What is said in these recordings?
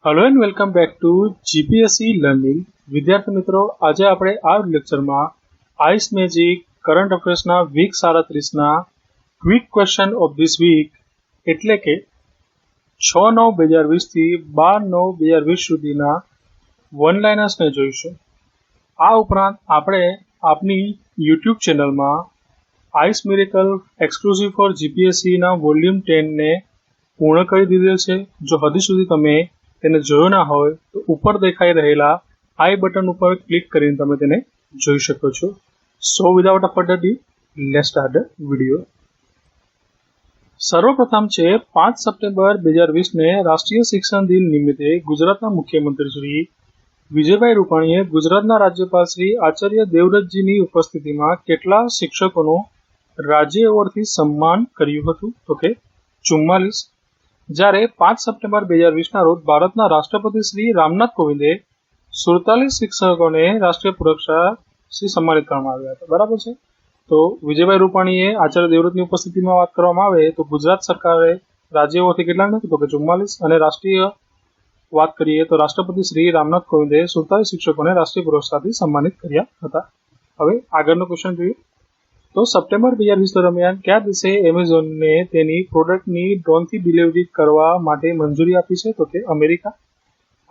Hello and welcome back to GPSC learning. વિદ્યાર્થી મિત્રો, આજે આપણે આ લેક્ચરમાં આઈસ મેજિક કરંટ અફેર્સના વીક 37ના quick question of this week એટલે કે 6/9/2020 થી 12/9/2020 સુધીના વન લાઇનર્સને જોઈશું. આ ઉપરાંત આપણે આપની યુટ્યુબ ચેનલમાં આઈસ મિરેકલ એક્સક્લુઝિવ ફોર જીપીએસસીના વોલ્યુમ 10 ને પૂર્ણ કરી દીધેલ છે. જો હજી સુધી તમે તેને જોયો ના હોય તો ઉપર દેખાઈ રહેલા આઈ બટન ઉપર ક્લિક કરીને તમે તેને જોઈ શકો છો. So without a further ado, let's start the video. સર્વપ્રથમ છે 5 સપ્ટેમ્બર 2020 ને રાષ્ટ્રીય શિક્ષણ દિન નિમિત્તે ગુજરાતના મુખ્યમંત્રી શ્રી વિજયભાઈ રૂપાણીએ ગુજરાતના રાજ્યપાલ શ્રી આચાર્ય દેવવ્રતજીની ઉપસ્થિતિમાં કેટલા શિક્ષકોનું રાજ્ય એવોર્ડથી સન્માન કર્યું હતું? તો કે 44. જ્યારે 5 સપ્ટેમ્બર 2020ના રોજ ભારતના રાષ્ટ્રપતિ શ્રી રામનાથ કોવિંદે 47 શિક્ષકોને રાષ્ટ્રીય પુરસ્કારથી સન્માનિત કરવામાં આવ્યા હતા. બરાબર છે. તો વિજયભાઈ રૂપાણીએ આચાર્ય દેવવ્રતની ઉપસ્થિતિમાં વાત કરવામાં આવે તો ગુજરાત સરકારે રાજ્ય એવોર્ડથી કેટલા નથી? તો કે 44. અને રાષ્ટ્રીય વાત કરીએ તો રાષ્ટ્રપતિ શ્રી રામનાથ કોવિંદે 47 શિક્ષકોને રાષ્ટ્રીય પુરસ્કારથી સન્માનિત કર્યા હતા. હવે આગળનો ક્વેશ્ચન જોઈએ તો સપ્ટેમ્બર 2020 દરમિયાન કયા દેશે એમેઝોનને તેની પ્રોડક્ટની ડ્રોનથી ડિલિવરી કરવા માટે મંજૂરી આપી છે? તો કે અમેરિકા.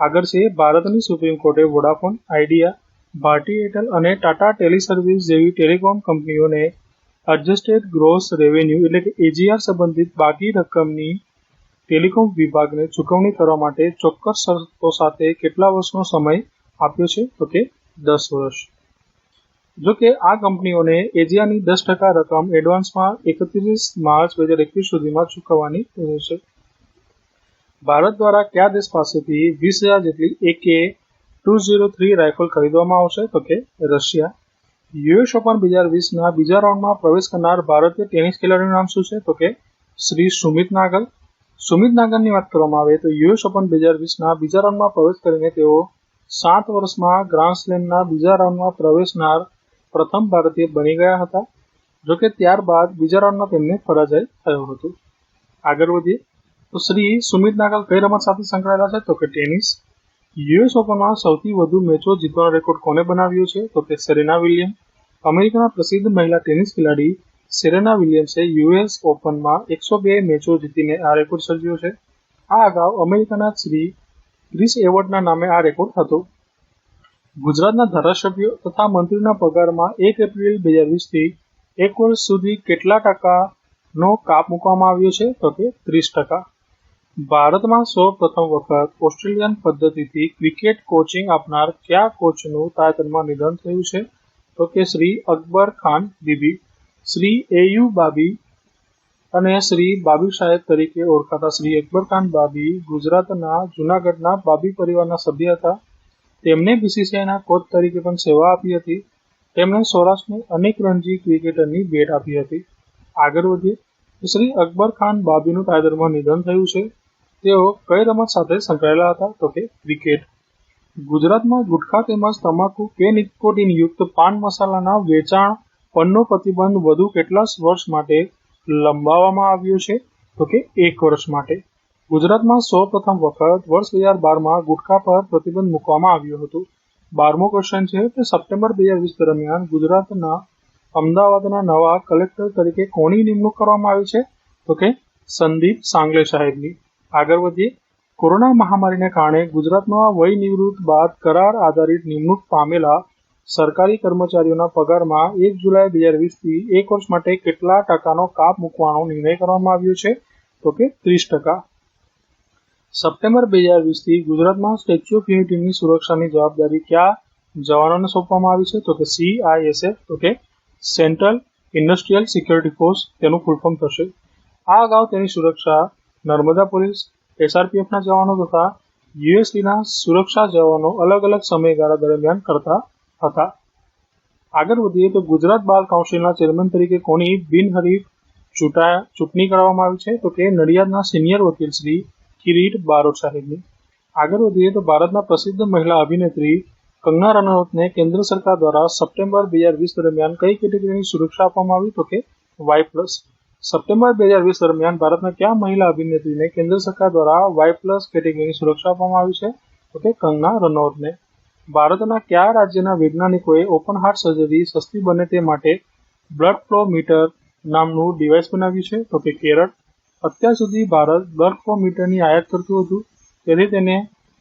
આગળ છે ભારતની સુપ્રીમ કોર્ટે વોડાફોન, આઇડિયા, ભારતી એરટેલ અને ટાટા ટેલિસર્વિસ જેવી ટેલિકોમ કંપનીઓને એડજસ્ટેડ ગ્રોસ રેવન્યુ એટલે કે એજીઆર સંબંધિત બાકી રકમની ટેલિકોમ વિભાગને ચૂકવણી કરવા માટે ચોક્કસ શરતો સાથે કેટલા વર્ષનો સમય આપ્યો છે? તો કે 10 વર્ષ. જો કે આ કંપનીઓને એજીઆરની 10% રકમ એડવાન્સમાં 31 માર્ચ 2021 સુધીમાં ચૂકવવાની રહેશે. ભારત દ્વારા કયા દેશ પાસેથી 20,000 જેટલી AK-203 રાઇફલ ખરીદવામાં આવશે? તો કે રશિયા. યુએસ ઓપન 2020ના બીજા રાઉન્ડમાં પ્રવેશ કરનાર ભારતીય ટેનિસ ખેલાડીનું નામ શું છે? તો કે શ્રી સુમિત નાગલ. સુમિત નાગલની વાત કરવામાં આવે તો યુએસ ઓપન 2020ના બીજા રાઉન્ડમાં પ્રવેશ કરીને તેઓ 7 વર્ષમાં ગ્રાન્ડ સ્લેમના બીજા રાઉન્ડમાં પ્રવેશનાર પ્રથમ ભારતીય બની ગયા હતા. જોકે ત્યારબાદ બીજા રાઉન્ડમાં તેમને પરાજય થયો હતો. આગળ વધીએ તો શ્રી સુમિત નાગલ કઈ રમત સાથે સંકળાયેલા છે? તો કે ટેનિસ. યુએસ ઓપનમાં સૌથી વધુ મેચો જીતવાનો રેકોર્ડ કોને બનાવ્યો છે? તો કે સેરેના વિલિયમ. અમેરિકાના પ્રસિદ્ધ મહિલા ટેનિસ ખેલાડી સેરેના વિલિયમ્સે યુએસ ઓપનમાં 102 મેચો જીતીને આ રેકોર્ડ સર્જ્યો છે. આ અગાઉ અમેરિકાના શ્રી ક્રિસ એવોર્ડના નામે આ રેકોર્ડ હતો. ગુજરાતના ધારાસભ્યો તથા મંત્રીના પગારમાં 1 એપ્રિલ 2020 થી 1 વર્ષ સુધી કેટલા ટકાનો કાપ મૂકવામાં આવ્યો છે? તો કે 30%. ભારતમાં સૌ પ્રથમ વખત ઓસ્ટ્રેલિયન પદ્ધતિથી ક્રિકેટ કોચિંગ આપનાર કયા કોચનું તાજેતરમાં નિધન થયું છે? તો કે શ્રી અકબર ખાન બીબી. શ્રી એયુ બાબી અને શ્રી બાબી સાહેબ તરીકે ઓળખાતા શ્રી અકબર ખાન બાબી ગુજરાતના જૂનાગઢના બાબી પરિવારના સભ્ય હતા. તેમને બીસીસીઆઈના કોચ તરીકે પણ સેવા આપી હતી. તેમણે સૌરાષ્ટ્રને અનેક રણજી ક્રિકેટરની ભેટ આપી હતી. આગળ વધીએ તો શ્રી અકબર ખાન બાબીનું તાજેતરમાં નિધન થયું છે. તેઓ કઈ રમત સાથે સંકળાયેલા હતા? તો કે ક્રિકેટ. ગુજરાતમાં ગુટખા તેમજ તમાકુ કે નિકોટીન યુક્ત પાન મસાલાના વેચાણ પરનો પ્રતિબંધ વધુ કેટલા વર્ષ માટે લંબાવવામાં આવ્યો છે? તો કે 1 વર્ષ માટે. ગુજરાતમાં સૌ પ્રથમ વખત વર્ષ 2012માં ગુટખા પર પ્રતિબંધ મૂકવામાં આવ્યો હતો. 12મો ક્વેશ્ચન છે કે સપ્ટેમ્બર 2020 દરમિયાન ગુજરાતના અમદાવાદના નવા કલેક્ટર તરીકે કોની નિમણૂક કરવામાં આવી છે? તો કે સંદીપ સાંગલે સાહેબની. આગળ વધીએ કોરોના મહામારીને કારણે ગુજરાતમાં વય નિવૃત્ત બાદ કરાર આધારિત નિમણૂક પામેલા સરકારી કર્મચારીઓના પગારમાં 1 જુલાઈ 2020 થી 1 વર્ષ માટે કેટલા ટકાનો કાપ મૂકવાનો નિર્ણય કરવામાં આવ્યો છે? તો કે 30%. સપ્ટેમ્બર 2020 થી ગુજરાતમાં સ્ટેચ્યુ ઓફ યુનિટીની સુરક્ષાની જવાબદારી કયા જવાનોને સોંપવામાં આવી છે? તો કે CISF. તો કે સેન્ટ્રલ ઇન્ડસ્ટ્રીયલ સિક્યોરિટી ફોર્સ તેનું ફૂલ ફોર્મ થશે. આ અગાઉ તેની સુરક્ષા નર્મદા પોલીસ, SRPFના જવાનો તથા USDના સુરક્ષા જવાનો અલગ અલગ સમયગાળા દરમિયાન કરતા હતા. આગળ વધીએ તો ગુજરાત બાર કાઉન્સિલના ચેરમેન તરીકે કોની બિનહરીફ ચૂંટણી કરવામાં આવી છે? તો કે નડિયાદના સિનિયર વકીલ શ્રી કિરીટ બારોટ સાહેબની. આગળ વધીએ તો ભારતના પ્રસિદ્ધ મહિલા અભિનેત્રી કંગના રનૌતને કેન્દ્ર સરકાર દ્વારા સપ્ટેમ્બર 2020 દરમિયાન કઈ કેટેગરીની સુરક્ષા આપવામાં આવી? તો કે Y+. સપ્ટેમ્બર 2020 દરમિયાન ભારતના કયા મહિલા અભિનેત્રીને કેન્દ્ર સરકાર દ્વારા Y+ કેટેગરીની સુરક્ષા આપવામાં આવી છે? તો કે કંગના રનૌતને. ભારતના કયા રાજ્યના વૈજ્ઞાનિકોએ ઓપન હાર્ટ સર્જરી સસ્તી બને તે માટે બ્લડ ફ્લો મીટર નામનું ડિવાઇસ બનાવ્યું છે? તો કે કેરળ. અત્યાર સુધી ભારત બ્લડ ફ્લો મીટરની આયાત કરતું હતું, તેથી તેને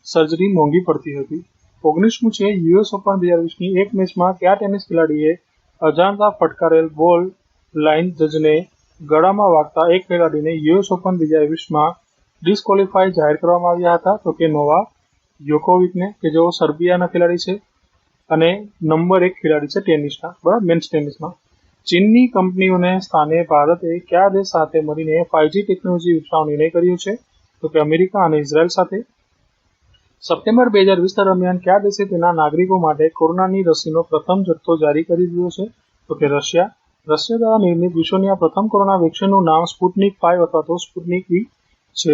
સર્જરી મોંઘી પડતી હતી. 19મું છે US ઓપન 2020ની એક મેચમાં કયા ટેનિસ ખેલાડીએ અજાણતા ફટકારેલ બોલ લાઇન જજને ગળામાં વાગતા એક ખેલાડીને US ઓપન 2020માં ડિસ્કોલિફાય જાહેર કરવામાં આવ્યા હતા? તો કે નોવાક યોકોવિચને, કે જેઓ સર્બિયાના ખેલાડી છે અને નંબર 1 ખેલાડી છે ટેનિસના, બરાબર, મેન્સ ટેનિસમાં. ચીનની કંપનીઓને સ્થાને ભારતે કયા દેશ સાથે મળીને 5G ટેકનોલોજી વિકસાવવાનો નિર્ણય કર્યો છે? તો કે અમેરિકા અને ઇઝરાયલ સાથે. સપ્ટેમ્બર 2020 દરમિયાન કયા દેશે તેના નાગરિકો માટે કોરોનાની રસીનો પ્રથમ જથ્થો જારી કરી દીધો છે? તો કે રશિયા. રશિયા દ્વારા નિર્મિત વિશ્વની આ પ્રથમ કોરોના વેક્સિનનું નામ સ્પુટનિક 5 અથવા તો સ્પુટનિક V છે.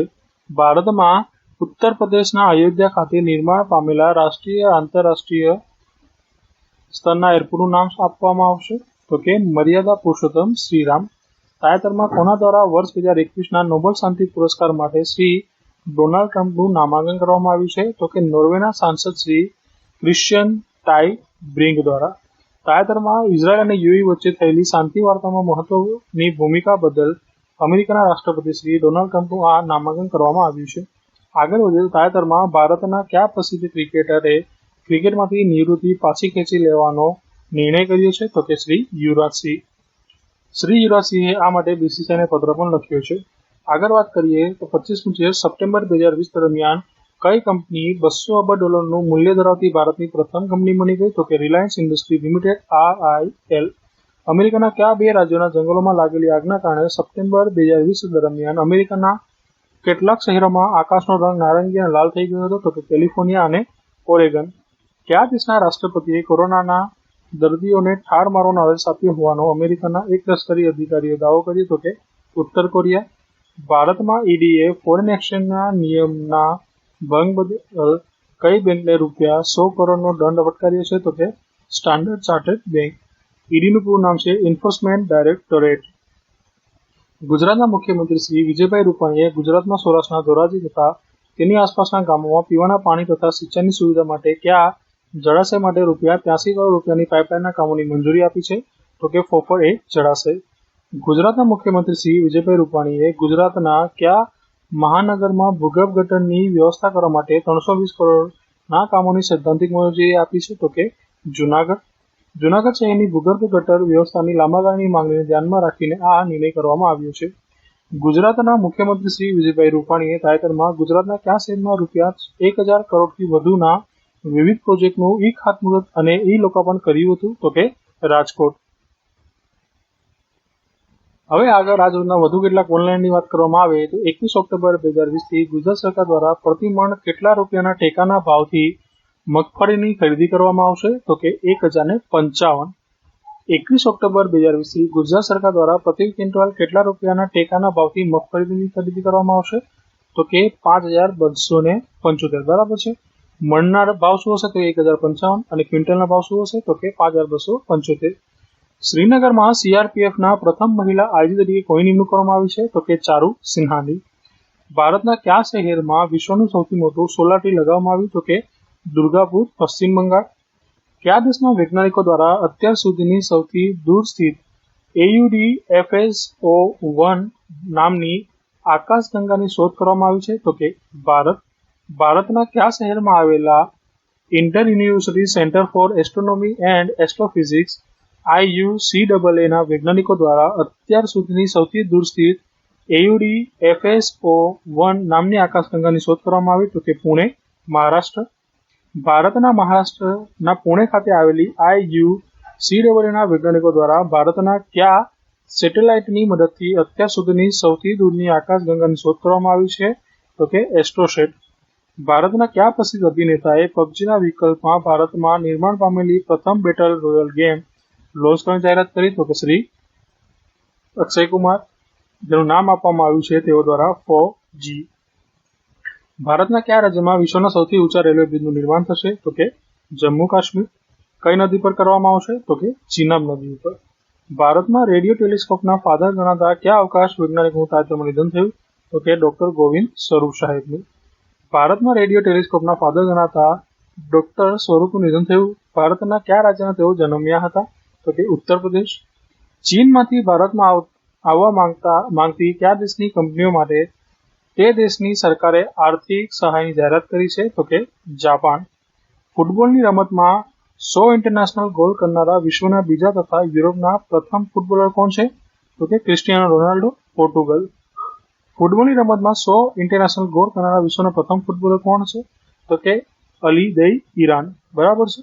ભારતમાં ઉત્તર પ્રદેશના અયોધ્યા ખાતે નિર્માણ પામેલા રાષ્ટ્રીય આંતરરાષ્ટ્રીય સ્તરના એરપોર્ટનું નામ આપવામાં આવશે? તો કે મર્યાદા પુરુષોત્તમ શ્રીરામ. તાજેતરમાં કોના દ્વારા વર્ષ 2021ના નોબેલ શાંતિ પુરસ્કાર માટે શ્રી ડોનાલ્ડ ટ્રમ્પનું નામાંકન કરવામાં આવ્યું છે? તો કે નોર્વેના સાંસદ શ્રી ક્રિશ્ચિયન ટાઈ બ્રિંગ દ્વારા. તાજેતરમાં ઇઝરાયલ અને UAE વચ્ચે થયેલી શાંતિ વાર્તામાં મહત્વની ભૂમિકા બદલ અમેરિકાના રાષ્ટ્રપતિ શ્રી ડોનાલ્ડ ટ્રમ્પનું આ નામાંકન કરવામાં આવ્યું છે. આગળ વધીએ તો તાજેતરમાં ભારતના કયા પ્રસિદ્ધ ક્રિકેટરે ક્રિકેટમાંથી નિવૃત્તિ પાછી ખેંચી લેવાનો નિર્ણય કર્યો છે? તો કે શ્રી યુવરાજ સિંહ. શ્રી યુવરાજ સિંહે આ માટે BCCIને પત્ર પણ લખ્યો છે. આગળ વાત કરીએ તો 25મું છે સપ્ટેમ્બર 2020 દરમિયાન કઈ કંપની $200 અબજનું મૂલ્ય ધરાવતી ભારતની પ્રથમ કંપની બની ગઈ? તો કે રિલાયન્સ ઇન્ડસ્ટ્રી લિમિટેડ RIL. અમેરિકાના કયા 2 રાજ્યોના જંગલોમાં લાગેલી આગના કારણે સપ્ટેમ્બર 2020 દરમિયાન અમેરિકાના કેટલાક શહેરોમાં આકાશનો રંગ નારંગી અને લાલ થઈ ગયો હતો? તો કે કેલિફોર્નિયા અને ઓરેગન. કયા દેશના રાષ્ટ્રપતિએ કોરોનાના દર્દીઓને ઠાર મારવાનો આદેશ આપ્યો હોવાનો અમેરિકાના એક લશ્કરી અધિકારીએ દાવો કર્યો? તો કે ઉત્તર કોરિયા. ભારતમાં EDએ ફોરેન એક્સચેન્જના નિયમના ભંગ બદલ કઈ બેંકને ₹100 કરોડનો દંડ ફટકાર્યો છે? તો કે સ્ટાન્ડર્ડ ચાર્ટર્ડ બેંક. EDનું પૂરું નામ છે એન્ફોર્સમેન્ટ ડાયરેક્ટોરેટ. ગુજરાતના મુખ્યમંત્રી શ્રી વિજયભાઈ રૂપાણીએ ગુજરાતમાં સૌરાષ્ટ્રના ધોરાજી તથા તેની આસપાસના ગામોમાં પીવાના પાણી તથા સિંચાઈની સુવિધા માટે કયા જળાશય માટે ₹83 કરોડની પાઇપલાઇનના કામોની મંજૂરી આપી છે? તો કે ફોફર એ જળાશય. ગુજરાતના મુખ્યમંત્રી શ્રી વિજયભાઈ રૂપાણીએ ગુજરાતના કયા મહાનગરમાં ભૂગર્ભ ગટરની વ્યવસ્થા કરવા માટે 320 કરોડના કામોની સૈદ્ધાંતિક મંજૂરી આપી છે? તો કે જૂનાગઢ. જૂનાગઢ શહેરની ભૂગર્ભ ગટર વ્યવસ્થાની લાંબા ગાળાની માંગણીને ધ્યાનમાં રાખીને આ નિર્ણય કરવામાં આવ્યો છે. ગુજરાતના મુખ્યમંત્રી શ્રી વિજયભાઈ રૂપાણીએ તાજેતરમાં ગુજરાતના કયા શહેરમાં ₹1000 કરોડથી વધુના વિવિધ પ્રોજેક્ટનું ખાતમુહૂર્ત અને લોકાર્પણ કર્યું હતું? તો કે રાજકોટ. હવે આગળ રાજ્યના વધુ કેટલાક ઓનલાઈનની વાત કરવામાં આવે તો 21 ઓક્ટોબર 2020થી ગુજરાત સરકાર દ્વારા પ્રતિમણ કેટલા રૂપિયાના ટેકાના ભાવથી મગફળીની ખરીદી કરવામાં આવશે? તો કે 1055. 21 ઓક્ટોબર 2020થી ગુજરાત સરકાર દ્વારા પ્રતિ ક્વિન્ટલ કેટલા રૂપિયાના ટેકાના ભાવથી મગફળીની ખરીદી કરવામાં આવશે? તો કે 5275. બરાબર છે. મણના ભાવ શું હશે? તો 1055 અને ક્વિન્ટલના ભાવ શું હશે? તો કે 5275. શ્રીનગરમાં CRPFના પ્રથમ મહિલા IG તરીકે કોની નિમણૂક કરવામાં આવી છે? તો કે ચારુ સિન્હાની. ભારતના કયા શહેરમાં વિશ્વનું સૌથી મોટું સોલાર ટ્રી લગાવવામાં આવ્યું? તો કે દુર્ગાપુર, પશ્ચિમ બંગાળ. કયા દેશના વૈજ્ઞાનિકો દ્વારા અત્યાર સુધીની સૌથી દૂર સ્થિત AUDFSO-1 નામની આકાશગંગાની શોધ કરવામાં આવી છે? તો કે ભારત. ભારતના કયા શહેરમાં આવેલા inter university centre for astronomy and astrophysics IUCAA ના વૈજ્ઞાનિકો દ્વારા અત્યાર સુધીની સૌથી દૂર સ્થિત AUDFSO-1 નામની આકાશગંગાની શોધ કરવામાં આવી? તો કે પુણે, મહારાષ્ટ્ર. ભારતના મહારાષ્ટ્રના પુણે ખાતે આવેલી IUCAA ના વૈજ્ઞાનિકો દ્વારા ભારતના કયા સેટેલાઇટની મદદથી અત્યાર સુધીની સૌથી દૂરની આકાશગંગાની શોધ કરવામાં આવી છે? તો કે એસ્ટ્રોસેટ. ભારતના કયા પ્રસિદ્ધ અભિનેતાએ PUBGના વિકલ્પમાં ભારતમાં નિર્માણ પામેલી પ્રથમ બેટલ રોયલ ગેમ લોન્ચ કરવાની જાહેરાત કરી? તો કે શ્રી અક્ષય કુમાર, જેનું નામ આપવામાં આવ્યું છે તેઓ દ્વારા 4G. ભારતના કયા રાજ્યમાં વિશ્વના સૌથી ઊંચા રેલવે બ્રિજનું નિર્માણ થશે? તો કે જમ્મુ કાશ્મીર. કઈ નદી પર કરવામાં આવશે? તો કે ચિનાબ નદી ઉપર. ભારતમાં રેડિયો ટેલિસ્કોપના ફાધર ગણાતા કયા અવકાશ વૈજ્ઞાનિકનું તાજેતરમાં નિધન થયું? તો કે ડોક્ટર ગોવિંદ સ્વરૂપ સાહેબનું. ભારતમાં રેડિયો ટેલિસ્કોપના ફાધર ગણાતા ડોક્ટર સ્વરૂપનું નિધન થયું. ભારતના કયા રાજ્યના તેઓ જન્મ્યા હતા? તો કે ઉત્તર પ્રદેશ. ચીનમાંથી ભારતમાં આવવા માંગતી કયા દેશની કંપનીઓ માટે તે દેશની સરકારે આર્થિક સહાયની જાહેરાત કરી છે? તો કે જાપાન. ફૂટબોલની રમતમાં 100 ઇન્ટરનેશનલ ગોલ કરનારા વિશ્વના બીજા તથા યુરોપના પ્રથમ ફૂટબોલર કોણ છે? તો કે ક્રિસ્ટિયાનો રોનાલ્ડો, પોર્ટુગલ. ફૂટબોલની રમતમાં 100 ઇન્ટરનેશનલ ગોલ કરનારા વિશ્વના પ્રથમ ફૂટબોલર કોણ છે? તો કે અલી દઈ ઈરાન. બરાબર છે.